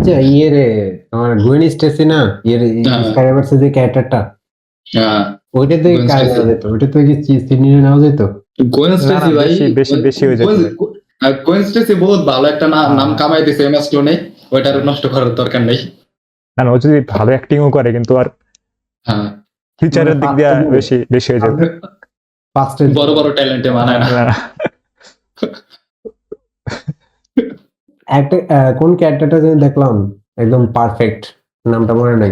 আচ্ছা ইয়ে রে তোমার গুয়েন স্টেসি না স্কাইভার্সের যে ক্যারেক্টারটা ওইটাতে গুয়েন কাজ স্টেসি। নেওয়া যেত, ওইটাতে কি সিডনি নেওয়া যেত? গোয়েন না স্টেসি ভাই, বেশি বেশি বেশি হয়ে যেত ভাই। গোয়েন স্টেসি বহুত ভালো একটা হ্যাঁ। নাম কামাই দিছে এমা স্টোনে, ওইটার নষ্ট করার দরকার নেই। না ও যদি ভালো অ্যাক্টিংও করে কিন্তু আর হ্যাঁ, ফিউচারের দিক দিয়ে মানে বেশি বেশি হয়ে যাবে। ফার্স্টে বড় বড় ট্যালেন্টে মানায় না। একটা কোন ক্যারেক্টারটা যেন দেখলাম একদম পারফেক্ট, নামটা মনে নাই।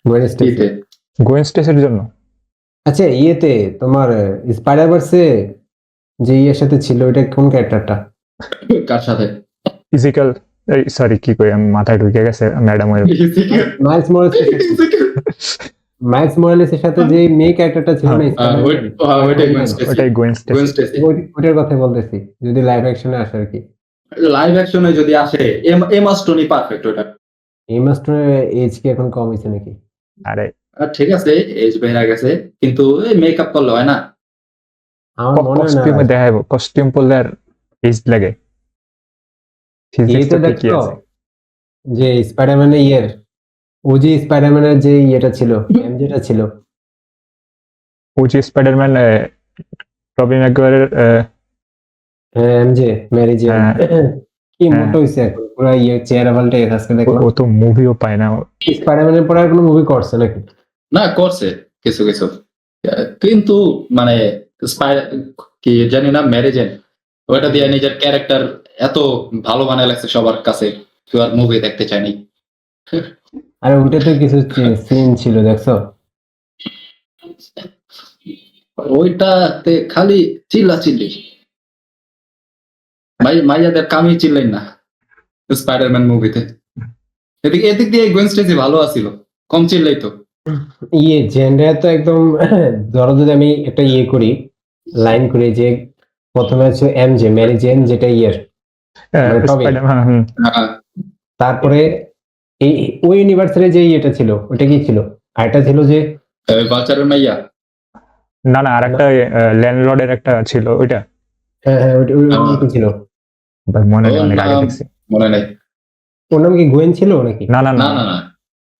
Gwen Stacy. ইতে গোয়েন স্টেসের জন্য আচ্ছা ইয়েতে তোমার স্পাইডারভার্সে যে ইয়ের সাথে ছিল ওইটা কোন ক্যারেক্টারটা? কার সাথে? ফিজিক্যাল সরি কি কই আমি মাথায় ঢুকে গেছে ম্যাডাম ওই মাইলস মরেলেসের মাইলস মরেলেসের সাথে যে মেয়ে ক্যারেক্টারটা ছিল না ওইটাই গোয়েন স্টেসি। ওটাই গোয়েন গোয়েন স্টেসি। স্টেসি ওইটার কথা বলতেছি, যদি লাইভ অ্যাকশনে আসে আর কি। লাইভ অ্যাকশনে যদি আসে এমা স্টোনই পারফেক্ট ওটা। এই মাস্টারের এজ কি এখন কম হয়েছে নাকি? আরে ঠিক আছে এজ বেড়ে গেছে, কিন্তু এই মেকআপ করলে হয় না। আমার মনে হয় না। কস্টিউমে দেখাবো, কস্টিউম পরলে আর এজ লাগে। এইটা ফিজিক্সটা ঠিকই দেখো আছে। যে স্পাইডারম্যানের ওজি স্পাইডারম্যানের যে ইয়েটা ছিল, এমজেটা ছিল, ওজি স্পাইডারম্যান টবি ম্যাগুয়ারের এমজে মেরি জেন হ্যাঁ। কি মোটো হইছে এখন, পুরো ইয়ে চেহারা পাল্টে গেছে। আজকে দেখলাম ও তো মুভিও পায় না। স্পাইডারম্যানের পরে আর কোনো মুভি করছে নাকি? না করছে কিছু কিছু, কিন্তু মানে কি জানি না ম্যারেজেন ওটা দিয়ে নিজের ক্যারেক্টার এত ভালো বানায় লাগছে সবার কাছে, কেউ আর মুভি দেখতে চায়নি। আর ওইটাতে কিছু সিন ছিল দেখছো? ওইটাতে খালি চিল্লি মাইয়াদের কামই চিল্লাই না স্পাইডারম্যান মুভিতে। এদিক দিয়ে গোয়েন স্টেসি ভালো আছিল, কম চিল্লাই তো। ইয়ে জেন্ডার তো একদম ধরো যদি আমি একটা ইয়ে করি, লাইন করি যে প্রথমে হচ্ছে এমজে মেরি জেন যেটা ইয়ের মানে টবি, তারপরে এই ওই ইউনিভার্সের যে ইয়েটা ছিল ওটা কি ছিল? আর এটা ছিল যে বাচ্চারের মাইয়া। না না আর একটা ল্যান্ডলর্ডের একটা ছিল ওইটা। হ্যাঁ ওই কি ছিল ভাই মনে নেই, অনেক আগে দেখছি। মনে নাই। ওর নাম কি গোয়েন ছিল নাকি? না না না না না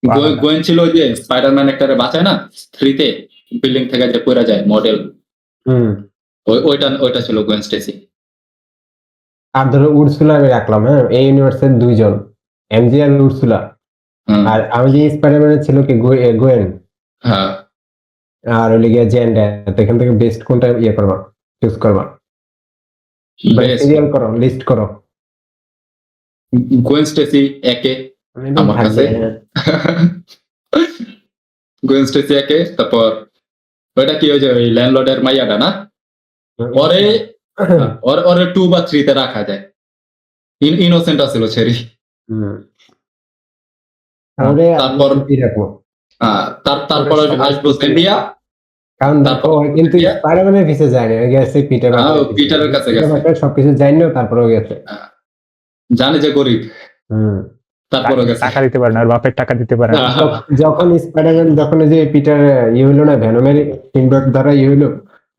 না গোয়েন ছিল ওই যে স্পাইডারম্যান একটারে বাঁচায় না 3 তে, বিল্ডিং থেকে যে পড়ে যায় মডেল, ওইটা ছিল গোয়েন স্টেসি। আর ধরো উর্সুলা আমি রাখলাম, হ্যাঁ এই ইউনিভার্সের দুইজন এমজি আর উর্সুলা। আর আমি যে স্পাইডারম্যানের ছিল কি গোয়েন, হ্যাঁ আর ওই গিয়ে জেন্ডার। এখান থেকে বেস্ট কোনটা ইয়ে করবা, চুজ করবা, সিরিয়াল করো, লিস্ট করো। গোয়েন স্টেসি একে আমার কাছে, গোয়েন স্টেসি একে। তারপর ওইটা কি হয়েছে ওই ল্যান্ডলর্ডের মাইয়াটা না, ওরে 2 বা 3 তে রাখা যায়। ইনোসেন্ট আছিল ছেড়ি। তারপর তারপর আসবো জেন্ডিয়া, কারণ দেখো কিন্তু স্পাইডারম্যানের পিছে যায়নি, ওই গেছে পিটারের কাছে গেছে, সবকিছু জানিও তারপরেও গেছে, জানে যে গরিব, তারপরেও গেছে। টাকা দিতে পারে না, আর বাপের টাকা দিতে পারে না। যখন স্পাইডারম্যান যখন যে পিটার ইয়ে হইলো না, ভ্যানমের ইনভার্ট দ্বারা ইয়ে হইলো,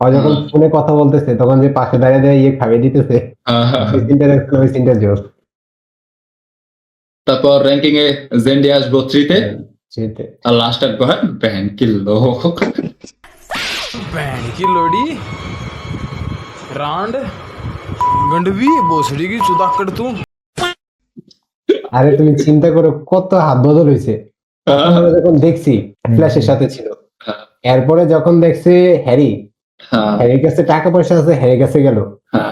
আর যখন ফোনে কথা বলতেছে তখন যে পাশে দাঁড়িয়ে ইয়ে খাবে দিতেছে, ওই সিনটা জোর। তারপর র্যাঙ্কিং এ জেন্ডিয়া আসবো 3 তে, আর লাস্ট আসবো ব্যান কিল্লো बहन की लोड़ी रांड गंडवी बोसड़ी की चुदा कर तू। আরে তুমি চিন্তা করো কত হাত বদল হয়েছে। যখন দেখছি ফ্ল্যাশের সাথে ছিল, এরপরে যখন দেখছি হ্যারির কাছে টাকা পয়সা আছে, হ্যারির কাছে গেল,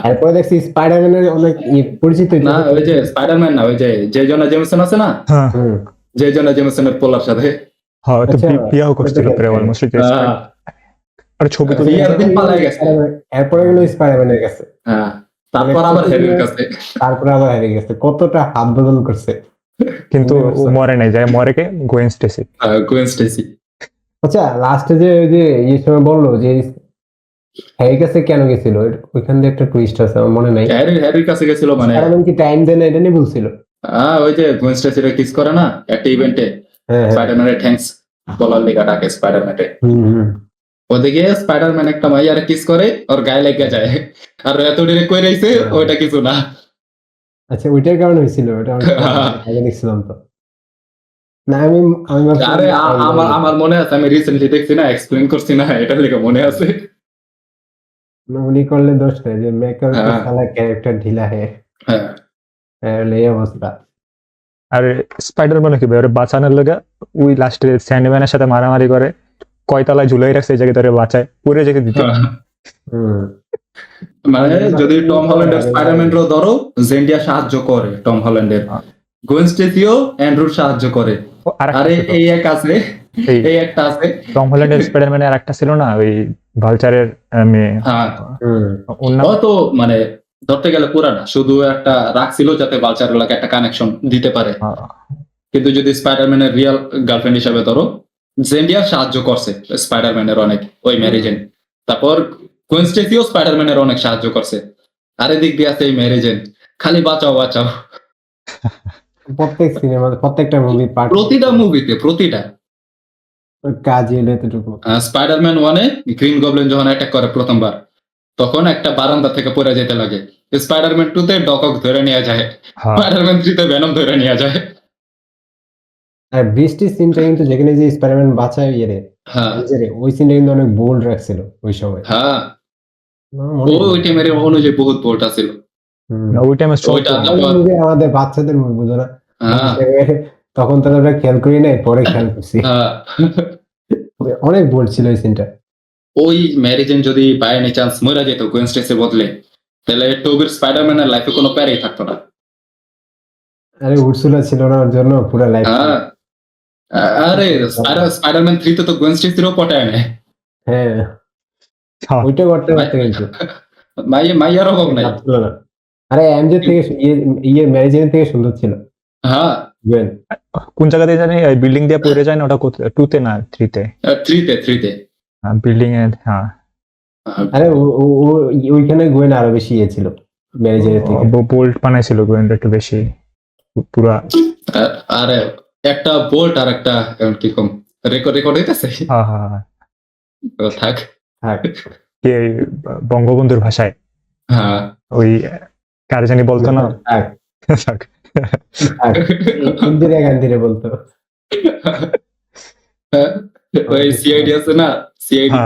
এরপরে দেখছি স্পাইডারম্যানের অনেক পরিচিত না, ওই যে স্পাইডারম্যান না, ওই যে জনা জেমসন আছে না, যে জনা জেমসনের পোলার সাথে তো বিয়াও করছিল প্রায় অলমোস্ট। আর ছবি তো এরপরে গেল স্পাইডারম্যানের কাছে, তারপর আবার হ্যারির কাছে, তারপরে আবার হ্যারি গেছে। কতটা হাত বদল করছে, কিন্তু ও মরে নাই, যায় মরে কে গোয়েন স্টেসি। Gwen Stacy. আচ্ছা লাস্টে যে ওই যে এই সময় বললো যে হ্যারির কাছে কেন গেছিল, ওইখান দিয়ে একটা টুইস্ট আছে, আমার মনে নাই। হ্যারির কাছে গেছিল মানে কি টাইম দেন এটা নিয়ে বলছিল। ওই যে গোয়েন স্টেসিরে কিস করে না একটা ইভেন্টে, স্পাইডারম্যানের থ্যাঙ্কস বলার লেখা ডাকে স্পাইডারম্যানে, ওদিকে স্পাইডারম্যান একটা মাইয়ার কিস করে ওর গায়ে লেগে যায়, আর এত ডিরেক্ট কই রইছে ওইটা কিছু না। আচ্ছা ওইটার কারণে হয়েছিল, ওটা আমি আগে দেখছিলাম তো। না আমি ভাবছিলাম আরে আমার মনে আছে, আমি রিসেন্টলি দেখছি না, এক্সপ্লেন করছি না, এটার লেগে মনে আছে। উনি করলে দোষ নেই যে মেকার কে হ্যাঁ। সালা ক্যারেক্টার ঢিলা হে, হ্যাঁ এই অবস্থা। আর স্পাইডারম্যান কি ওরে বাঁচানোর লাগে ওই লাস্টে স্যান্ডম্যানের সাথে মারামারি করে, কয়তলায় ঝুলাই রাখছে এই জায়গায় ধরে বাঁচায়, পুরে যেতে দিতে। হুম মানে যদি টম হল্যান্ডের স্পাইডারম্যানও ধরো, জেন্ডিয়া সাহায্য করে টম হল্যান্ডের, গোয়েন স্টেসিও অ্যান্ড্রুর সাহায্য করে। আরে এই এক আছে, এই একটা আছে টম হল্যান্ডের স্পাইডারম্যানের আর একটা ছিল না ওই ভালচারের মেয়ে, হ্যাঁ ওর নাম ও তো মানে ধরতে গেলে পুরানা, শুধু একটা রাখছিল যাতে বালচারের লাগে একটা কানেকশন দিতে পারে। কিন্তু যদি স্পাইডারম্যানের রিয়েল গার্লফ্রেন্ড হিসাবে ধরো, জেন্ডিয়া সাহায্য করছে স্পাইডারম্যানের অনেক, ওই ম্যারিজেন। তারপর গোয়েন স্টেসিও স্পাইডারম্যানের অনেক সাহায্য করছে। আর এদিক দিয়ে আছে এই ম্যারিজেন, খালি বাঁচাও বাঁচাও প্রত্যেক সিনেমা প্রত্যেকটা মুভি পার্ট প্রতিটা মুভিতে, প্রতিটা। কাজে এতটুকু। স্পাইডারম্যান 1-এ গ্রিন গবলিন যখন অ্যাটাক করে প্রথমবার, তখন একটা বারান্দা থেকে পড়ে যেতে লাগে। স্পাইডারম্যান 2-তে ডকক ধরে নিয়ে যায়, স্পাইডারম্যান 3-তে ভেনম ধরে নিয়ে যায়। আর বৃষ্টির সিনটা কিন্তু যেখানে যে স্পাইডারম্যান বাঁচায় ইয়ে হ্যাঁ ওই সিনটা কিন্তু অনেক বোল্ড রাখছিল ওই সময়। হ্যাঁ ওই টিমের অনুযায়ী বহুত বোল্ট আছিল। ওই টাইমে ওইটা আমাদের বাচ্চাদের মুভি বুঝো না, হ্যাঁ তখন তো আমরা খেয়াল করি নাই, পরে খেয়াল করছি। হ্যাঁ অনেক বোল্ড ছিল ওই সিনটা। ওই ম্যারিজেন যদি বাই এনি চান্স মরে যেত গোয়েন স্টেসের বদলে, তাহলে টোবির স্পাইডারম্যানের লাইফে কোনো প্যারেই থাকতো না। আরে উর্সুলা ছিল না ওর জন্য পুরো লাইফ। হ্যাঁ আরে স্পাইডারম্যান 3-তে তো গোয়েন স্টেসিরও পটায় নেয়। হ্যাঁ ওইটা করতে পারতো কিন্তু মাইয়ার অভাব নাই। ছিল না। আরে এমজে থেকে ইয়ে ম্যারিজেন থেকে সুন্দর ছিল। হ্যাঁ গুয়েন কোন জায়গাতে জানি বিল্ডিং দিয়ে পড়ে যায় না, ওটা 2-তে না 3-তে, 3-তে বিল্ডিং এ। হ্যাঁ আরে ওইখানে গুয়েন আরো বেশি ইয়ে ছিল ম্যারিজেনের থেকে। বোল্ট বানাইছিল গোয়েন্ডা একটু বেশি পুরা। আরে একটা বোল্ট আর একটা কি কম রেকর্ড হইতেছে। হ্যাঁ হ্যাঁ থাক কে বঙ্গবন্ধুর ভাষায় হ্যাঁ ওই কার জানি বলতো না, ইন্দিরা গান্ধীরে বলতো। ওই সিআইডি আছে না, সিআইডি